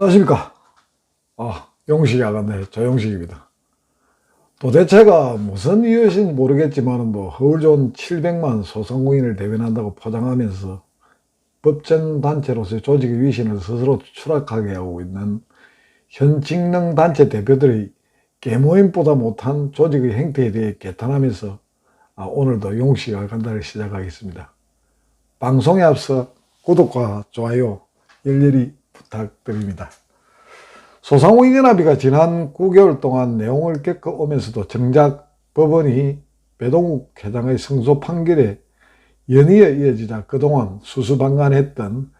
안녕하십니까. 용식이 아간네 조용식입니다. 도대체가 무슨 이유인지 모르겠지만 허울 좋은 700만 소상공인을 대변한다고 포장하면서 법정단체로서의 조직의 위신을 스스로 추락하게 하고 있는 현 직능단체 대표들의 계모임보다 못한 조직의 행태에 대해 개탄하면서 오늘도 용식이 아간다를 시작하겠습니다. 방송에 앞서 구독과 좋아요 열렬히 부탁드립니다. 소상공인연합회가 지난 9개월 동안 내용을 겪어오면서도 정작 법원이 배동욱 회장의 승소 판결에 연이어 이어지자 그동안 수수방관했던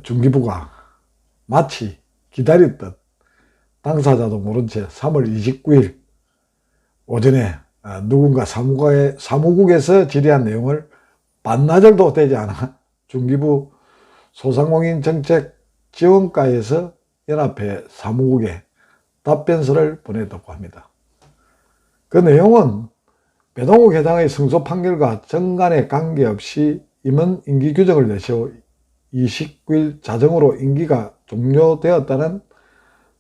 중기부가 마치 기다렸던 당사자도 모른 채 3월 29일 오전에 누군가 사무국에서 질의한 내용을 반나절도 되지 않아 중기부 소상공인 정책 지원과에서 연합회 사무국에 답변서를 보냈다고 합니다. 그 내용은 배동욱 회장의 승소 판결과 정관에 관계없이 임원 임기 규정을 내세워 29일 자정으로 임기가 종료되었다는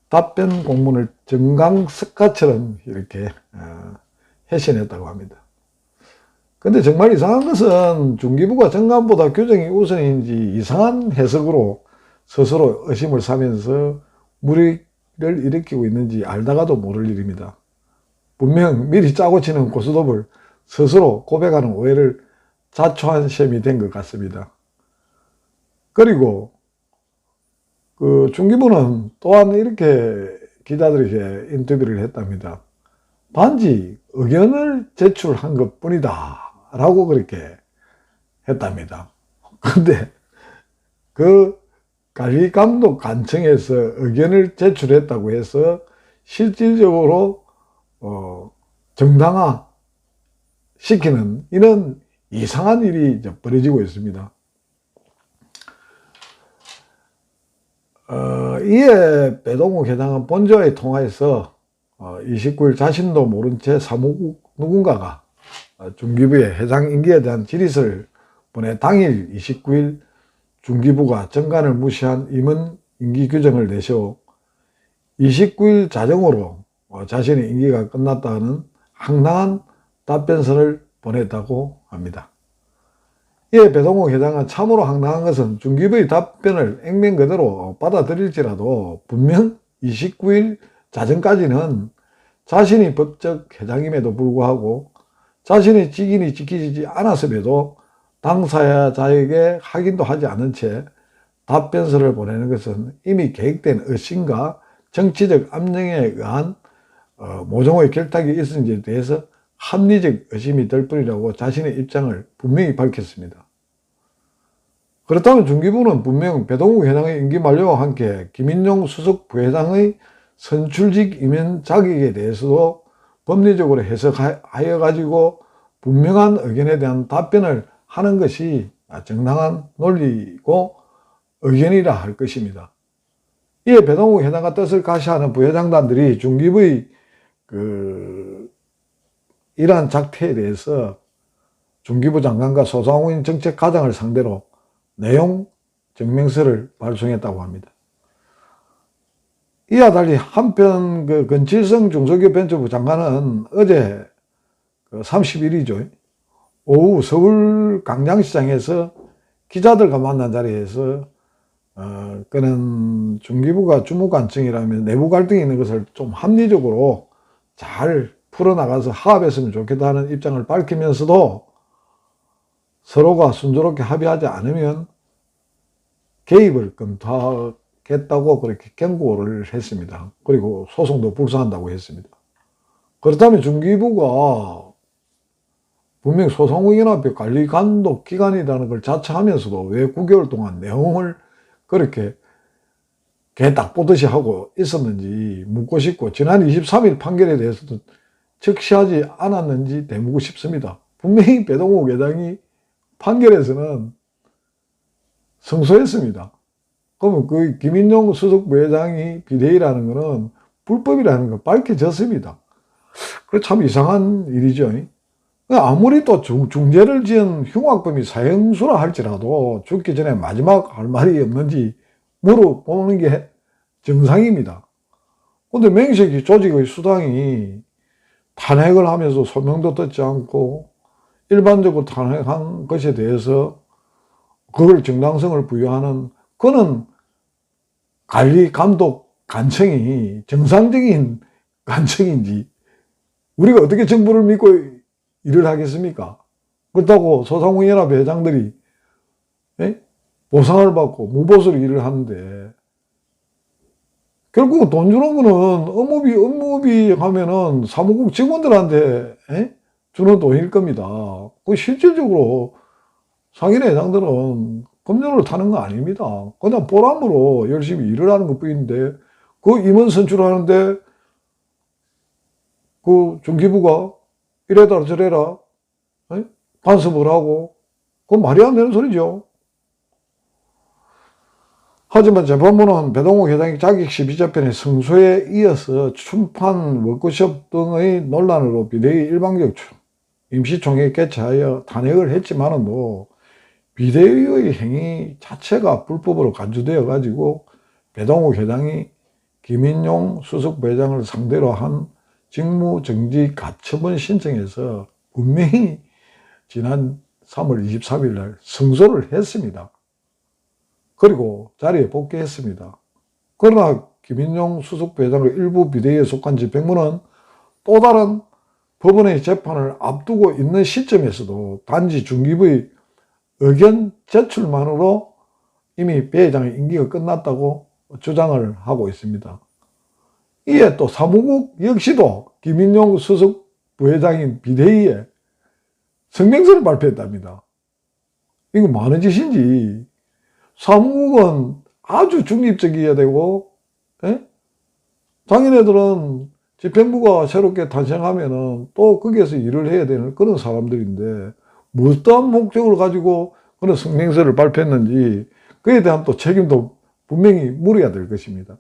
답변 공문을 정강석가처럼 이렇게 해신했다고 합니다. 근데 정말 이상한 것은 중기부가 정관보다 규정이 우선인지 이상한 해석으로 스스로 의심을 사면서 무리를 일으키고 있는지 알다가도 모를 일입니다. 분명 미리 짜고 치는 고스톱을 스스로 고백하는 오해를 자초한 셈이 된 것 같습니다. 그리고 중기부는 또한 이렇게 기자들에게 인터뷰를 했답니다. 단지 의견을 제출한 것 뿐이다 라고 그렇게 했답니다. 근데 관리감독 관청에서 의견을 제출했다고 해서 실질적으로 정당화 시키는 이런 이상한 일이 벌어지고 있습니다. 이에 배동욱 회장은 본주와의 통화에서 29일 자신도 모른 채 사무국 누군가가 중기부의 회장 임기에 대한 질의서를 보내 당일 29일 중기부가 정관을 무시한 임원 임기 규정을 내세워 29일 자정으로 자신의 임기가 끝났다는 황당한 답변서를 보냈다고 합니다. 이에 배동욱 회장은 참으로 황당한 것은 중기부의 답변을 액면 그대로 받아들일지라도 분명 29일 자정까지는 자신이 법적 회장임에도 불구하고 자신의 직인이 지켜지지 않았음에도 당사자에게 확인도 하지 않은 채 답변서를 보내는 것은 이미 계획된 의심과 정치적 압력에 의한 모종의 결탁이 있었는지에 대해서 합리적 의심이 들 뿐이라고 자신의 입장을 분명히 밝혔습니다. 그렇다면 중기부는 분명 배동욱 회장의 임기 만료와 함께 김인용 수석 부회장의 선출직 임원 자격에 대해서도 법리적으로 해석하여 가지고 분명한 의견에 대한 답변을 하는 것이 정당한 논리고 의견이라 할 것입니다. 이에 배동욱 회장과 뜻을 가시하는 부회장단들이 중기부의 이러한 작태에 대해서 중기부 장관과 소상공인 정책과장을 상대로 내용 증명서를 발송했다고 합니다. 이와 달리 한편 건칠성 중소기업벤처부 장관은 어제 31일이죠. 오후 서울 광장시장에서 기자들과 만난 자리에서 그는 중기부가 주무관청이라면 내부 갈등이 있는 것을 좀 합리적으로 잘 풀어나가서 화합했으면 좋겠다는 입장을 밝히면서도 서로가 순조롭게 합의하지 않으면 개입을 검토하겠다고 그렇게 경고를 했습니다. 그리고 소송도 불사한다고 했습니다. 그렇다면 중기부가 분명 소상공인연합회 관리감독 기관이라는 걸 자처하면서도 왜 9개월 동안 내용을 그렇게 개 딱 보듯이 하고 있었는지 묻고 싶고, 지난 23일 판결에 대해서도 적시하지 않았는지 되묻고 싶습니다. 분명히 배동욱 회장이 판결에서는 승소했습니다. 그러면 김인용 수석 부회장이 비대위라는 것은 불법이라는 거 밝혀졌습니다. 그 참 이상한 일이죠. 아무리 또 중죄를 지은 흉악범이 사형수라 할지라도 죽기 전에 마지막 할 말이 없는지 물어보는 게 정상입니다. 근데 맹식이 조직의 수당이 탄핵을 하면서 소명도 듣지 않고 일반적으로 탄핵한 것에 대해서 그걸 정당성을 부여하는, 그는 관리, 감독, 간청이 정상적인 간청인지 우리가 어떻게 정부를 믿고 일을 하겠습니까? 그렇다고 소상공인연합 회장들이 보상을 받고 무보수로 일을 하는데, 결국 돈 주는 거는 업무비 하면은 사무국 직원들한테 주는 돈일 겁니다. 그 실질적으로 상인회 회장들은 검열을 타는 거 아닙니다. 그냥 보람으로 열심히 일을 하는 것 뿐인데, 그 임원 선출하는데 그 중기부가 이래라 저래라 간섭을 하고, 그건 말이 안 되는 소리죠. 하지만 재판부는 배동욱 회장의 자객12조편의 성소에 이어서 춘판, 워크숍 등의 논란으로 비대위 일방적 임시총회 개최하여 탄핵을 했지만은 비대위의 행위 자체가 불법으로 간주되어 가지고 배동욱 회장이 김인용 수석부회장을 상대로 한 직무정지 가처분 신청에서 분명히 지난 3월 23일 날 승소를 했습니다. 그리고 자리에 복귀했습니다. 그러나 김인용 수석부회장의 일부 비대위에 속한 집행부는 또 다른 법원의 재판을 앞두고 있는 시점에서도 단지 중기부의 의견 제출만으로 이미 배 회장의 임기가 끝났다고 주장을 하고 있습니다. 이에 또 사무국 역시도 김인용 수석부회장인 비대위에 성명서를 발표했답니다. 이거 뭐 하는 짓인지. 사무국은 아주 중립적이어야 되고, 자기네들은 집행부가 새롭게 탄생하면은 또 거기에서 일을 해야 되는 그런 사람들인데, 무엇한 목적을 가지고 그런 성명서를 발표했는지 그에 대한 또 책임도 분명히 물어야 될 것입니다.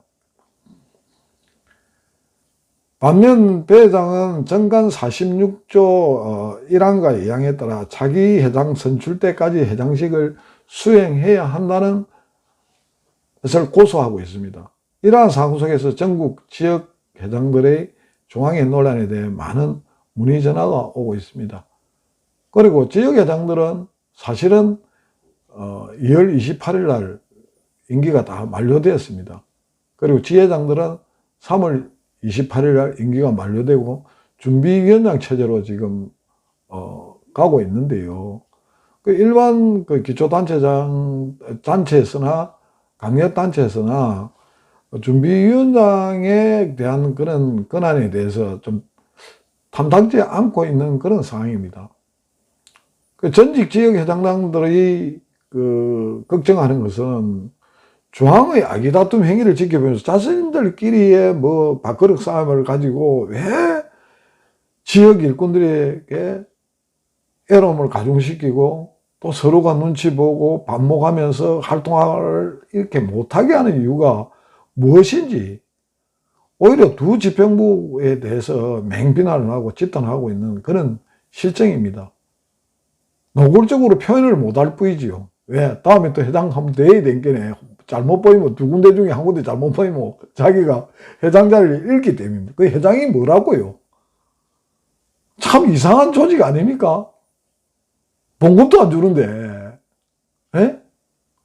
반면 배 회장은 정관 46조 1항과 2항에 따라 자기 회장 선출 때까지 회장직을 수행해야 한다는 것을 고소하고 있습니다. 이러한 상황 속에서 전국 지역 회장들의 중앙회 논란에 대해 많은 문의 전화가 오고 있습니다. 그리고 지역 회장들은 사실은 2월 28일 날 임기가 다 만료되었습니다. 그리고 지회장들은 3월 28일 날 임기가 만료되고 준비위원장 체제로 지금 가고 있는데요. 그 일반 그 단체에서나 강력단체에서나 준비위원장에 대한 그런 권한에 대해서 좀 탐탁지 않고 있는 그런 상황입니다. 그 전직 지역 회장들이 걱정하는 것은 중앙의 아기다툼 행위를 지켜보면서 자신들끼리의 밥그릇 싸움을 가지고 왜 지역 일꾼들에게 애로움을 가중시키고 또 서로가 눈치 보고 반목하면서 활동을 이렇게 못하게 하는 이유가 무엇인지, 오히려 두 집행부에 대해서 맹비난을 하고 집단하고 있는 그런 실정입니다. 노골적으로 표현을 못할 뿐이지요. 왜? 다음에 또 해당하면 돼야 되겠네. 잘못 보이면 두 군데 중에 한 군데 잘못 보이면 자기가 회장 자리를 잃기 때문입니다. 그 회장이 뭐라고요? 참 이상한 조직 아닙니까? 봉급도 안 주는데,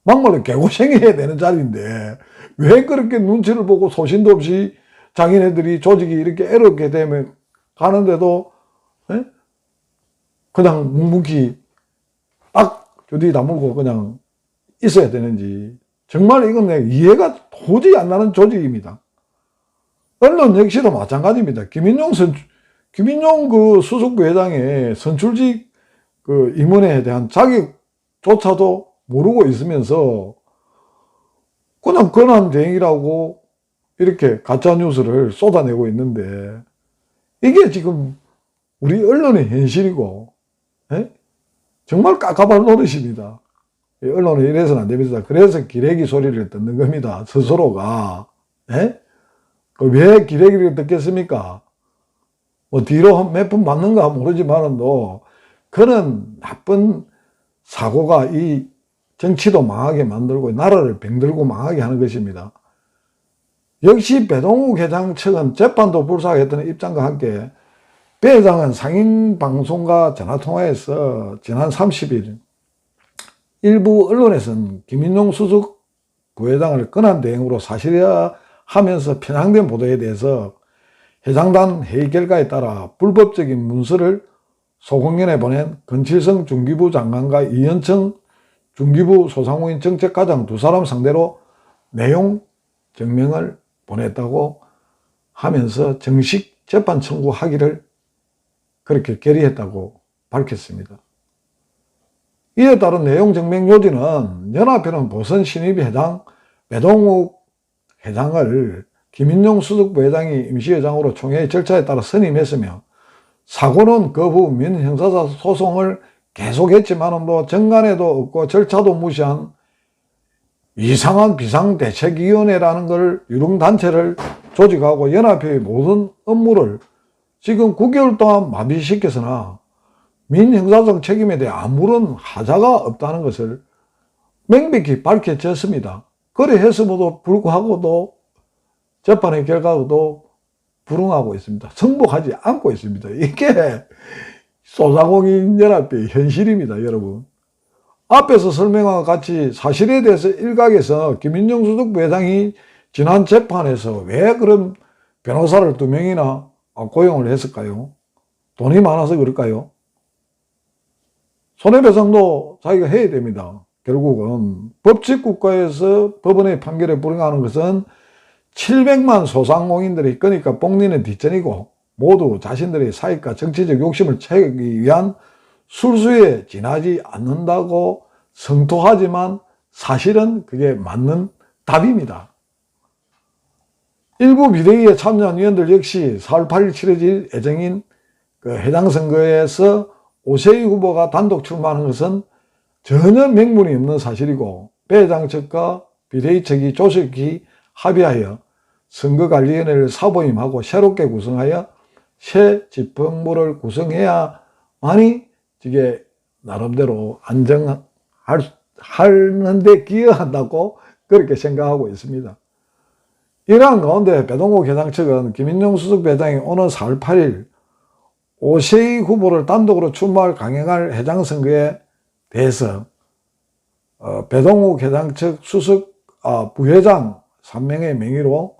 막말로 개고생해야 되는 자리인데, 왜 그렇게 눈치를 보고 소신도 없이 자기네들이 조직이 이렇게 애롭게 되면 가는데도, 그냥 묵묵히 딱 주디 다물고 그냥 있어야 되는지, 정말 이건 내가 이해가 도저히 안 나는 조직입니다. 언론 역시도 마찬가지입니다. 김인용 그 수석부 회장의 선출직 그 임원에 대한 자격조차도 모르고 있으면서 그냥 권한대행이라고 이렇게 가짜뉴스를 쏟아내고 있는데, 이게 지금 우리 언론의 현실이고, 정말 깝깝한 노릇입니다. 언론은 이래서는 안 됩니다. 그래서 기레기 소리를 듣는 겁니다. 스스로가. 왜 기레기를 듣겠습니까? 뒤로 몇 푼 맞는가 모르지만은 그런 나쁜 사고가 이 정치도 망하게 만들고 나라를 병들고 망하게 하는 것입니다. 역시 배동욱 회장 측은 재판도 불사하겠다는 입장과 함께 배 회장은 상임방송과 전화통화에서 지난 30일 일부 언론에서는 김인용 수석 부회장을 권한 대행으로 사실이라 하면서 편향된 보도에 대해서 해상단 회의 결과에 따라 불법적인 문서를 소공연에 보낸 건칠성 중기부 장관과 이현청 중기부 소상공인 정책과장 두 사람 상대로 내용 증명을 보냈다고 하면서 정식 재판 청구하기를 그렇게 결의했다고 밝혔습니다. 이에 따른 내용 증명 요지는 연합회는 보선 신입 회장 배동욱 회장을 김인용 수석부 회장이 임시회장으로 총회의 절차에 따라 선임했으며 사고는 그 후 민형사사 소송을 계속했지만 정관에도 없고 절차도 무시한 이상한 비상대책위원회라는 걸 유령단체를 조직하고 연합회의 모든 업무를 지금 9개월 동안 마비시켰으나 민형사상 책임에 대해 아무런 하자가 없다는 것을 명백히 밝혀졌습니다. 그래 했음에도 불구하고도 재판의 결과도 불응하고 있습니다. 승복하지 않고 있습니다. 이게 소상공인연합회의 현실입니다, 여러분. 앞에서 설명한 것 같이 사실에 대해서 일각에서 김인용 수석부 회장이 지난 재판에서 왜 그런 변호사를 2명이나 고용을 했을까요? 돈이 많아서 그럴까요? 손해배상도 자기가 해야 됩니다. 결국은 법치국가에서 법원의 판결에 불응하는 것은 700만 소상공인들이 그러니까 뽕리는 뒷전이고 모두 자신들의 사익과 정치적 욕심을 채우기 위한 술수에 지나지 않는다고 성토하지만 사실은 그게 맞는 답입니다. 일부 비대위에 참여한 위원들 역시 4월 8일 치러질 예정인 해당 선거에서 오세희 후보가 단독 출마하는 것은 전혀 명분이 없는 사실이고 배 회장 측과 비대위 측이 조속히 합의하여 선거관리위원회를 사보임하고 새롭게 구성하여 새 집행부를 구성해야만이 이게 나름대로 안정하는데 기여한다고 그렇게 생각하고 있습니다. 이러한 가운데 배동욱 회장 측은 김인용 수석 회장이 오는 4월 8일 오세희 후보를 단독으로 출마할 강행할 해당 선거에 대해서 배동욱 회장 측 부회장 3명의 명의로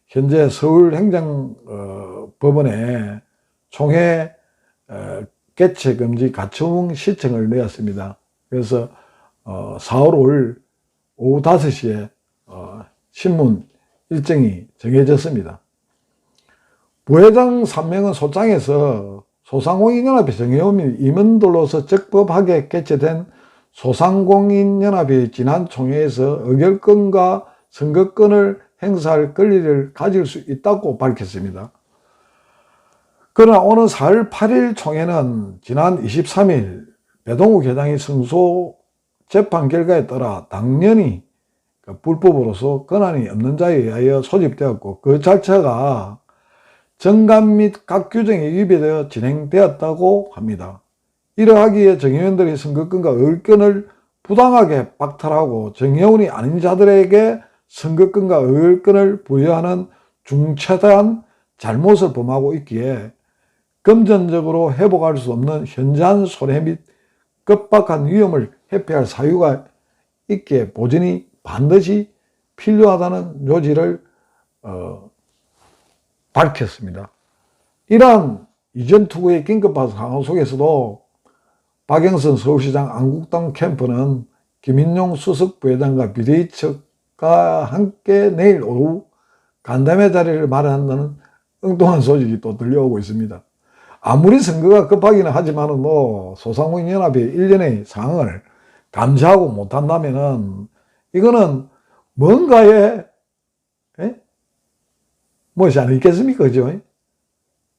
현재 서울행정법원에 총회 개최금지 가처분 시청을 내었습니다. 그래서 4월 5일 오후 5시에 신문 일정이 정해졌습니다. 부회장 3명은 소장에서 소상공인연합회 정회원 및 임원들로서 적법하게 개최된 소상공인연합회 지난 총회에서 의결권과 선거권을 행사할 권리를 가질 수 있다고 밝혔습니다. 그러나 오는 4월 8일 총회는 지난 23일 배동욱 회장이 승소 재판 결과에 따라 당연히 불법으로서 권한이 없는 자에 의하여 소집되었고 그 자체가 정관 및 각 규정에 위배되어 진행되었다고 합니다. 이러하기에 정의원들이 선거권과 의결권을 부당하게 박탈하고 정의원이 아닌 자들에게 선거권과 의결권을 부여하는 중차대한 잘못을 범하고 있기에 금전적으로 회복할 수 없는 현저한 손해 및 급박한 위험을 회피할 사유가 있기에 보전이 반드시 필요하다는 요지를 밝혔습니다. 이러한 이전 투구의 긴급한 상황 속에서도 박영선 서울시장 안국당 캠프는 김인용 수석 부회장과 비대위 측과 함께 내일 오후 간담회 자리를 마련한다는 엉뚱한 소식이 또 들려오고 있습니다. 아무리 선거가 급하기는 하지만 소상공인연합의 일련의 상황을 감시하고 못한다면은 이거는 뭔가에 무엇이 아니겠습니까? 그죠?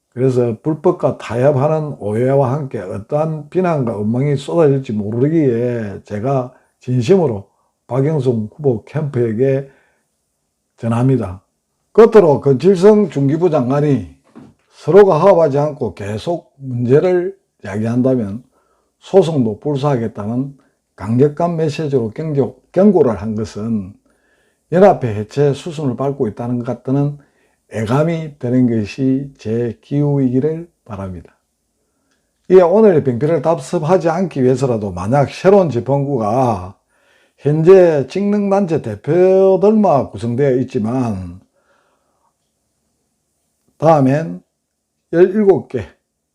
그래서 불법과 타협하는 오해와 함께 어떠한 비난과 엉망이 쏟아질지 모르기에 제가 진심으로 박영선 후보 캠프에게 전합니다. 끝으로 건칠성 중기부 장관이 서로가 화합하지 않고 계속 문제를 야기한다면 소송도 불사하겠다는 강력한 메시지로 경고를 한 것은 연합회 해체 수순을 밟고 있다는 것 같다는 애감이 되는 것이 제 기후이기를 바랍니다. 이에 오늘의 병폐를 답습하지 않기 위해서라도 만약 새로운 재판부가 현재 직능단체 대표들만 구성되어 있지만 다음엔 17개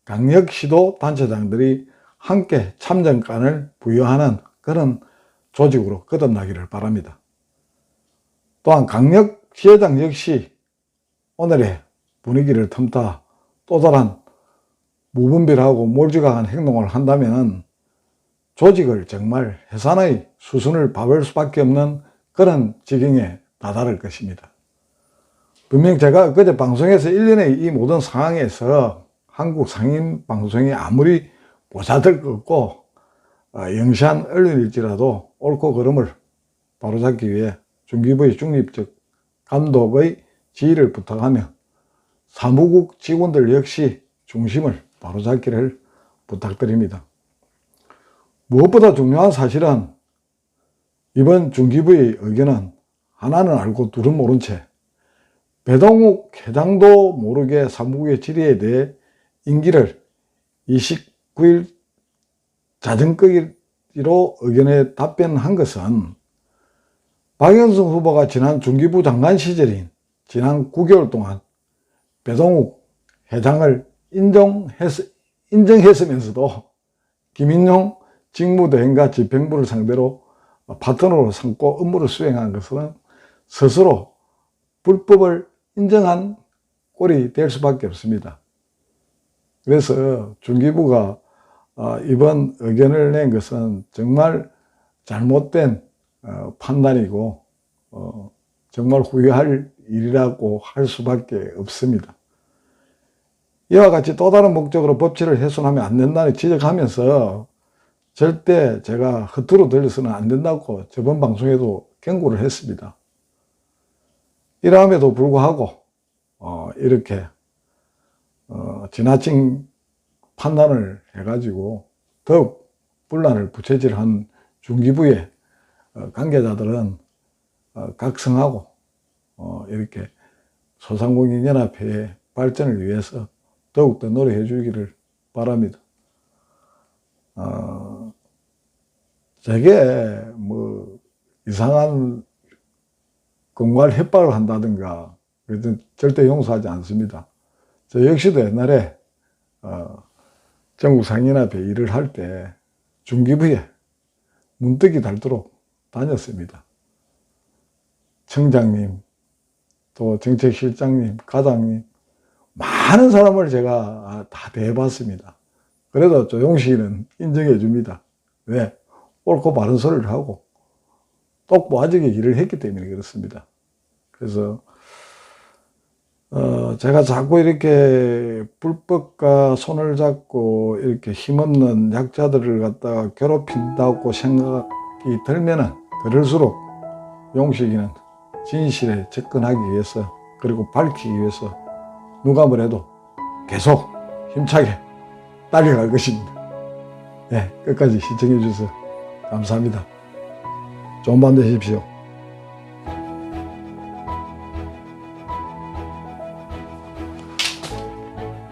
강력시도 단체장들이 함께 참정권을 부여하는 그런 조직으로 거듭나기를 바랍니다. 또한 강력시회장 역시 오늘의 분위기를 틈타 또 다른 무분별하고 몰지각한 행동을 한다면 조직을 정말 해산의 수순을 밟을 수밖에 없는 그런 지경에 다다를 것입니다. 분명 제가 그제 방송에서 1년의 이 모든 상황에서 한국 상임 방송이 아무리 보잘것 없고 영시한 언론일지라도 옳고 그름을 바로잡기 위해 중기부의 중립적 감독의 지휘를 부탁하며 사무국 직원들 역시 중심을 바로잡기를 부탁드립니다. 무엇보다 중요한 사실은 이번 중기부의 의견은 하나는 알고 둘은 모른 채 배동욱 회장도 모르게 사무국의 질의에 대해 임기를 29일 자정거기로 의견에 답변한 것은 박영선 후보가 지난 중기부 장관 시절인 지난 9개월 동안 배동욱 회장을 인정했으면서도 김인용 직무대행과 집행부를 상대로 파트너로 삼고 업무를 수행한 것은 스스로 불법을 인정한 꼴이 될 수밖에 없습니다. 그래서 중기부가 이번 의견을 낸 것은 정말 잘못된 판단이고 정말 후회할 일이라고 할 수밖에 없습니다. 이와 같이 또 다른 목적으로 법치를 훼손하면 안 된다는 지적하면서 절대 제가 허투루 들려서는 안 된다고 저번 방송에도 경고를 했습니다. 이러함에도 불구하고 이렇게 지나친 판단을 해가지고 더욱 분란을 부채질한 중기부의 관계자들은 각성하고 이렇게 소상공인연합회의 발전을 위해서 더욱더 노력해 주기를 바랍니다. 제게 뭐 이상한 공갈 협박을 한다든가 절대 용서하지 않습니다. 저 역시도 옛날에 전국상인협회 일을 할 때 중기부에 문득이 닳도록 다녔습니다. 청장님, 또 정책실장님, 과장님 많은 사람을 제가 다 대해봤습니다. 그래도 조용식이는 인정해 줍니다. 왜? 옳고 바른 소리를 하고 똑부하지게 일을 했기 때문에 그렇습니다. 그래서 제가 자꾸 이렇게 불법과 손을 잡고 이렇게 힘없는 약자들을 갖다가 괴롭힌다고 생각이 들면은 들을수록 용식이는 진실에 접근하기 위해서 그리고 밝히기 위해서 누가 뭐래도 계속 힘차게 달려갈 것입니다. 네, 끝까지 시청해 주셔서 감사합니다. 좋은 밤 되십시오.